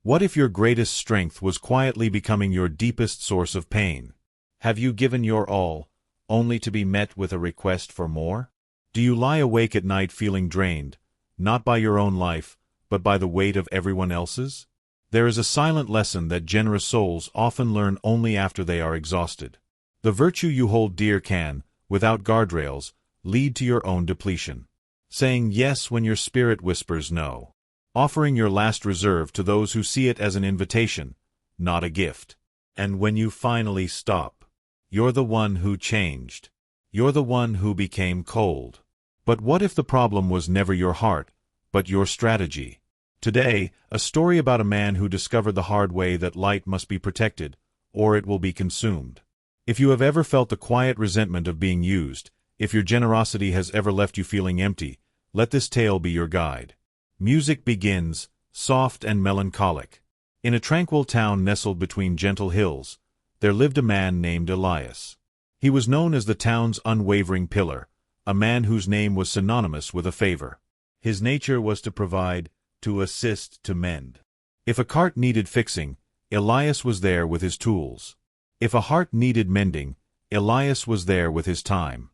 What if your greatest strength was quietly becoming your deepest source of pain? Have you given your all, only to be met with a request for more? Do you lie awake at night feeling drained, not by your own life, but by the weight of everyone else's? There is a silent lesson that generous souls often learn only after they are exhausted. The virtue you hold dear can, without guardrails, lead to your own depletion. Saying yes when your spirit whispers no. Offering your last reserve to those who see it as an invitation, not a gift. And when you finally stop, you're the one who changed. You're the one who became cold. But what if the problem was never your heart, but your strategy? Today, a story about a man who discovered the hard way that light must be protected, or it will be consumed. If you have ever felt the quiet resentment of being used, if your generosity has ever left you feeling empty, let this tale be your guide. Music begins, soft and melancholic. In a tranquil town nestled between gentle hills, there lived a man named Elias. He was known as the town's unwavering pillar, a man whose name was synonymous with a favor. His nature was to provide, to assist, to mend. If a cart needed fixing, Elias was there with his tools. If a heart needed mending, Elias was there with his time.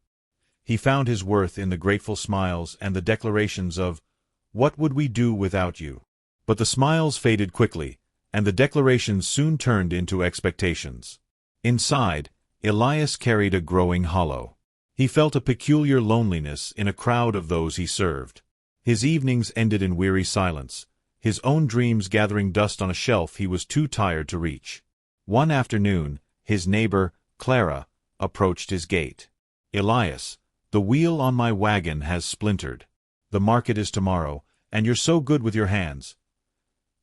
He found his worth in the grateful smiles and the declarations of, "What would we do without you?" But the smiles faded quickly, and the declarations soon turned into expectations. Inside, Elias carried a growing hollow. He felt a peculiar loneliness in a crowd of those he served. His evenings ended in weary silence, his own dreams gathering dust on a shelf he was too tired to reach. One afternoon, his neighbor, Clara, approached his gate. "Elias, the wheel on my wagon has splintered. The market is tomorrow, and you're so good with your hands."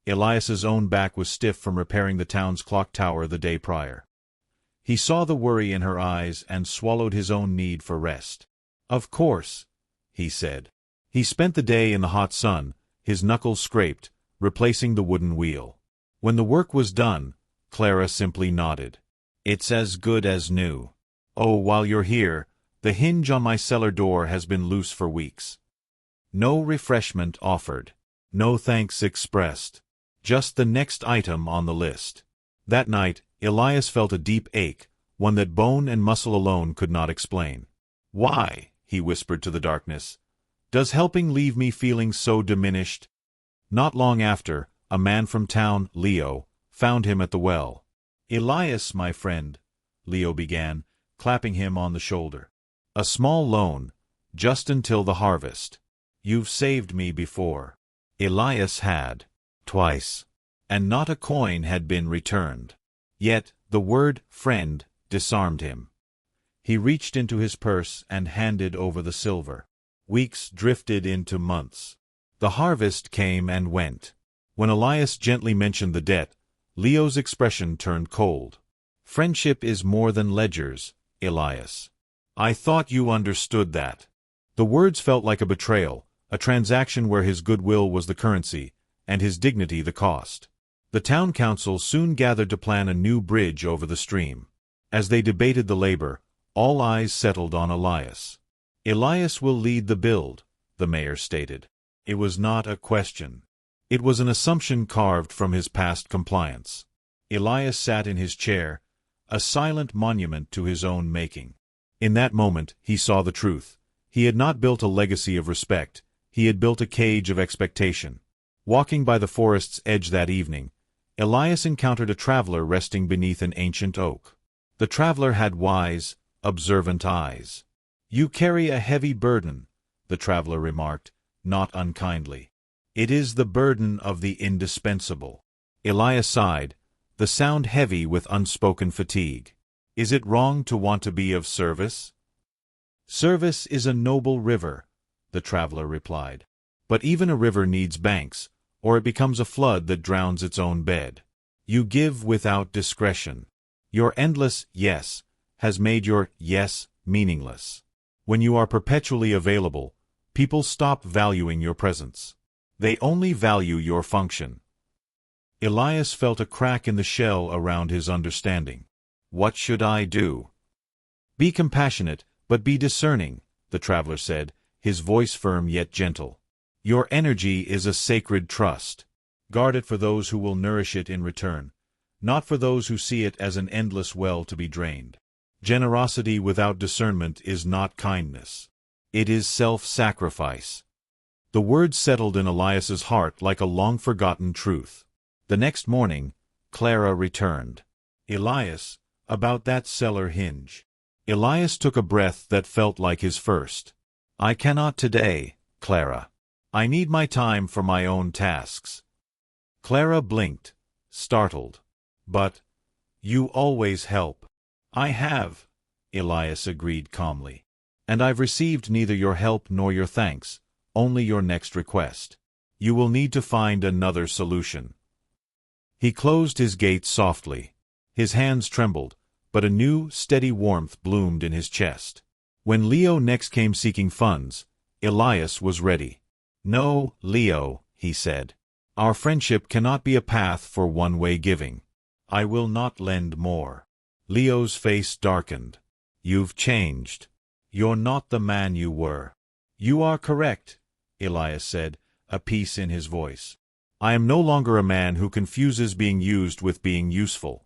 Elias's own back was stiff from repairing the town's clock tower the day prior. He saw the worry in her eyes and swallowed his own need for rest. "Of course," he said. He spent the day in the hot sun, his knuckles scraped, replacing the wooden wheel. When the work was done, Clara simply nodded. "It's as good as new. Oh, while you're here, the hinge on my cellar door has been loose for weeks. No refreshment offered. No thanks expressed. Just the next item on the list." That night, Elias felt a deep ache, one that bone and muscle alone could not explain. "Why," he whispered to the darkness, "does helping leave me feeling so diminished?" Not long after, a man from town, Leo, found him at the well. "Elias, my friend," Leo began, clapping him on the shoulder. "A small loan, just until the harvest. You've saved me before." Elias had. Twice. And not a coin had been returned. Yet, the word friend disarmed him. He reached into his purse and handed over the silver. Weeks drifted into months. The harvest came and went. When Elias gently mentioned the debt, Leo's expression turned cold. "Friendship is more than ledgers, Elias. I thought you understood that." The words felt like a betrayal, a transaction where his goodwill was the currency, and his dignity the cost. The town council soon gathered to plan a new bridge over the stream. As they debated the labor, all eyes settled on Elias. "Elias will lead the build," the mayor stated. It was not a question. It was an assumption carved from his past compliance. Elias sat in his chair, a silent monument to his own making. In that moment, he saw the truth. He had not built a legacy of respect. He had built a cage of expectation. Walking by the forest's edge that evening, Elias encountered a traveler resting beneath an ancient oak. The traveler had wise, observant eyes. "You carry a heavy burden," the traveler remarked, not unkindly. "It is the burden of the indispensable." Elias sighed, the sound heavy with unspoken fatigue. "Is it wrong to want to be of service?" "Service is a noble river," the traveler replied. "But even a river needs banks, or it becomes a flood that drowns its own bed. You give without discretion. Your endless yes has made your yes meaningless. When you are perpetually available, people stop valuing your presence. They only value your function." Elias felt a crack in the shell around his understanding. "What should I do?" "Be compassionate, but be discerning," the traveler said, his voice firm yet gentle. "Your energy is a sacred trust. Guard it for those who will nourish it in return, not for those who see it as an endless well to be drained. Generosity without discernment is not kindness. It is self-sacrifice. The words settled in Elias's heart like a long-forgotten truth. The next morning, Clara returned. Elias, about that cellar hinge. Elias took a breath that felt like his first. I cannot today, Clara. I need my time for my own tasks. Clara blinked, startled. But, you always help. I have, Elias agreed calmly. And I've received neither your help nor your thanks, only your next request. You will need to find another solution. He closed his gate softly. His hands trembled, but a new, steady warmth bloomed in his chest. When Leo next came seeking funds, Elias was ready. No, Leo, he said. Our friendship cannot be a path for one-way giving. I will not lend more. Leo's face darkened. You've changed. You're not the man you were. You are correct, Elias said, a peace in his voice. I am no longer a man who confuses being used with being useful.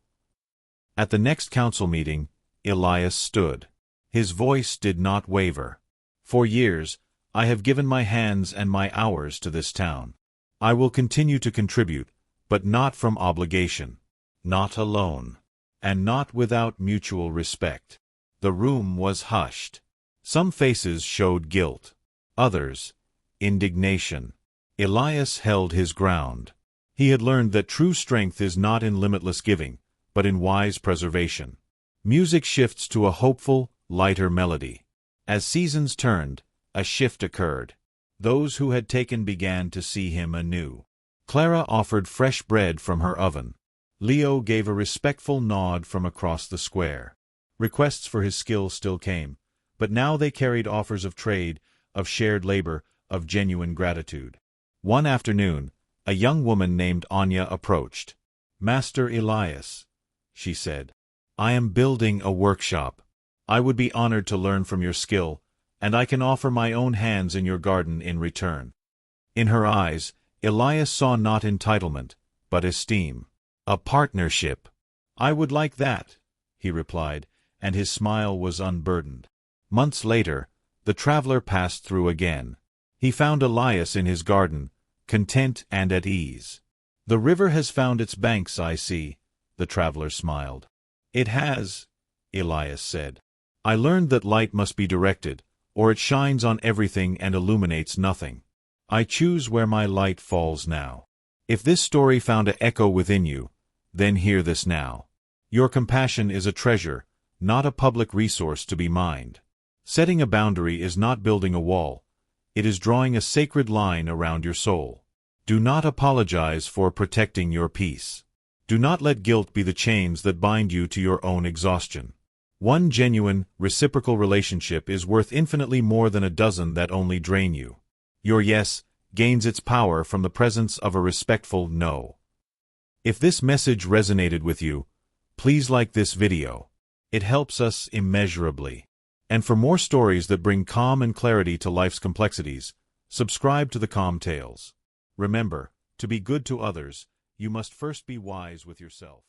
At the next council meeting, Elias stood. His voice did not waver. For years, I have given my hands and my hours to this town. I will continue to contribute, but not from obligation. Not alone. And not without mutual respect. The room was hushed. Some faces showed guilt. Others, indignation. Elias held his ground. He had learned that true strength is not in limitless giving, but in wise preservation. Music shifts to a hopeful, lighter melody. As seasons turned, a shift occurred. Those who had taken began to see him anew. Clara offered fresh bread from her oven. Leo gave a respectful nod from across the square. Requests for his skill still came, but now they carried offers of trade, of shared labor, of genuine gratitude. One afternoon, a young woman named Anya approached. Master Elias, she said, I am building a workshop. I would be honored to learn from your skill, and I can offer my own hands in your garden in return. In her eyes, Elias saw not entitlement, but esteem. A partnership. I would like that, he replied, and his smile was unburdened. Months later, the traveler passed through again. He found Elias in his garden, content and at ease. The river has found its banks, I see, the traveler smiled. It has, Elias said. I learned that light must be directed, or it shines on everything and illuminates nothing. I choose where my light falls now. If this story found an echo within you, then hear this now. Your compassion is a treasure, not a public resource to be mined. Setting a boundary is not building a wall. It is drawing a sacred line around your soul. Do not apologize for protecting your peace. Do not let guilt be the chains that bind you to your own exhaustion. One genuine, reciprocal relationship is worth infinitely more than a dozen that only drain you. Your yes gains its power from the presence of a respectful no. If this message resonated with you, please like this video. It helps us immeasurably. And for more stories that bring calm and clarity to life's complexities, subscribe to the Calm Tales. Remember, to be good to others, you must first be wise with yourself.